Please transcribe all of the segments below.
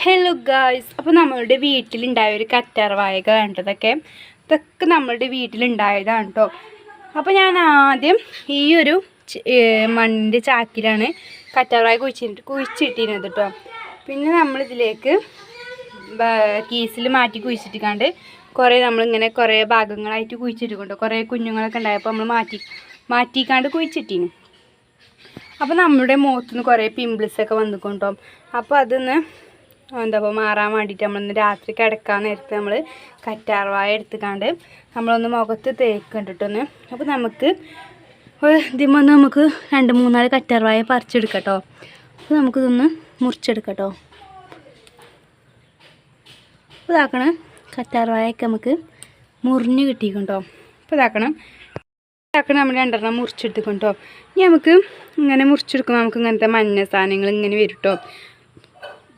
Hello guys, അപ്പോൾ നമ്മളുടെ വീട്ടിലുണ്ടായ ഒരു കറ്റാർവാഴ വേണ്ടതൊക്കെ ഇതൊക്കെ നമ്മളുടെ വീട്ടിലുണ്ടായതാണ് കേട്ടോ. അപ്പോൾ ഞാൻ ആദ്യം ഈ ഒരു മണ്ണിൻ്റെ ചാക്കിലാണ് കറ്റാർവാഴ കുഴിച്ചിട്ടിരുന്നത് കേട്ടോ. പിന്നെ നമ്മളിതിലേക്ക് കീസിൽ മാറ്റി കുഴിച്ചിട്ടിക്കാണ്ട് നമ്മളിങ്ങനെ കുറേ ഭാഗങ്ങളായിട്ട് കുഴിച്ചിട്ടുണ്ട്. കുറേ കുഞ്ഞുങ്ങളൊക്കെ ഉണ്ടായപ്പോൾ നമ്മൾ മാറ്റിക്കാണ്ട് കുഴിച്ചിട്ടിന്. അപ്പോൾ നമ്മുടെ മുഖത്തുനിന്ന് കുറേ പിമ്പിൾസൊക്കെ വന്നിക്കൊണ്ടോ. അപ്പോൾ അതൊന്ന് മാറാൻ വേണ്ടിയിട്ട് നമ്മളിന്ന് രാത്രി കിടക്കാൻ നേരത്ത് നമ്മൾ കറ്റാർവാഴ എടുത്തുകൊണ്ട് നമ്മളൊന്ന് മുഖത്ത് തേക്കണ്ടിട്ടൊന്ന്. അപ്പോൾ നമുക്ക് ഇതിമൊന്ന് നമുക്ക് 2-3 കറ്റാർവാഴ പറിച്ചെടുക്കട്ടോ. അപ്പോൾ നമുക്കിതൊന്ന് മുറിച്ചെടുക്കട്ടോ. അപ്പോൾ ഇതാക്കണം, കറ്റാർവാഴയൊക്കെ നമുക്ക് മുറിഞ്ഞ് കിട്ടിക്കണ്ടോ. അപ്പോൾ ഇതാക്കണം നമ്മൾ 2 മുറിച്ചെടുത്തിക്കണ്ടോ. ഇനി നമുക്ക് ഇങ്ങനെ മുറിച്ചെടുക്കുമ്പോൾ നമുക്ക് ഇങ്ങനത്തെ മഞ്ഞ സാധനങ്ങൾ ഇങ്ങനെ വരും കേട്ടോ.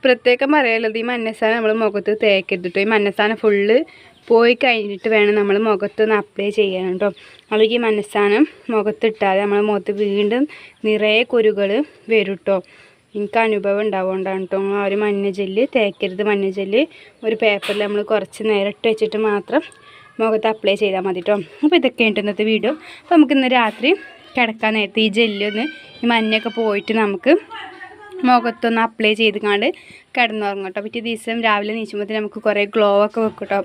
പ്രത്യേകം പറയാനുള്ളത്, ഈ മഞ്ഞസാനം നമ്മൾ മുഖത്ത് തേക്കരുത് കേട്ടോ. ഈ മഞ്ഞസാനം ഫുള്ള് പോയി കഴിഞ്ഞിട്ട് വേണം നമ്മൾ മുഖത്തൊന്ന് അപ്ലൈ ചെയ്യാൻ കേട്ടോ. അല്ലെങ്കിൽ ഈ മഞ്ഞസാനം മുഖത്തിട്ടാൽ നമ്മളെ മുഖത്ത് വീണ്ടും നിറയെ കുരുകൾ വരും കേട്ടോ. എനിക്ക് അനുഭവം ഉണ്ടാവുകൊണ്ടാണ് കേട്ടോ. ആ ഒരു മഞ്ഞ ജെല്ല് തേക്കരുത്. മഞ്ഞ ജെല്ല് ഒരു പേപ്പറിൽ നമ്മൾ കുറച്ച് നേരം ഇട്ട് വെച്ചിട്ട് മാത്രം മുഖത്ത് അപ്ലൈ ചെയ്താൽ മതി കേട്ടോ. അപ്പോൾ ഇതൊക്കെ ഉണ്ട് ഇന്നത്തെ വീഡിയോ. അപ്പോൾ നമുക്കിന്ന് രാത്രി കിടക്കാൻ നേരത്തെ ഈ ജെല്ലൊന്ന് ഈ മഞ്ഞൊക്കെ പോയിട്ട് നമുക്ക് മുഖത്തൊന്ന് അപ്ലൈ ചെയ്തുകൊണ്ട് കിടന്നുറങ്ങും കേട്ടോ. പിറ്റേ ദിവസം രാവിലെ നീച്ചുമ്പോൾ നമുക്ക് കുറേ ഗ്ലോ ഒക്കെ വെക്കും കേട്ടോ.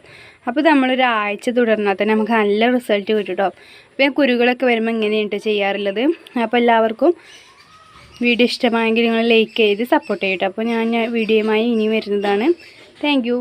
അപ്പോൾ നമ്മളൊരാഴ്ച തുടർന്നാൽ തന്നെ നമുക്ക് നല്ല റിസൾട്ട് കിട്ടും കേട്ടോ. അപ്പോൾ ഞാൻ കുരുകളൊക്കെ വരുമ്പോൾ ഇങ്ങനെയാണ് ചെയ്യാറുള്ളത്. അപ്പോൾ എല്ലാവർക്കും വീഡിയോ ഇഷ്ടമായെങ്കിൽ നിങ്ങൾ ലൈക്ക് ചെയ്ത് സപ്പോർട്ട് ചെയ്യട്ടോ. അപ്പോൾ ഞാൻ വീഡിയോയുമായി ഇനി വരുന്നതാണ്. താങ്ക്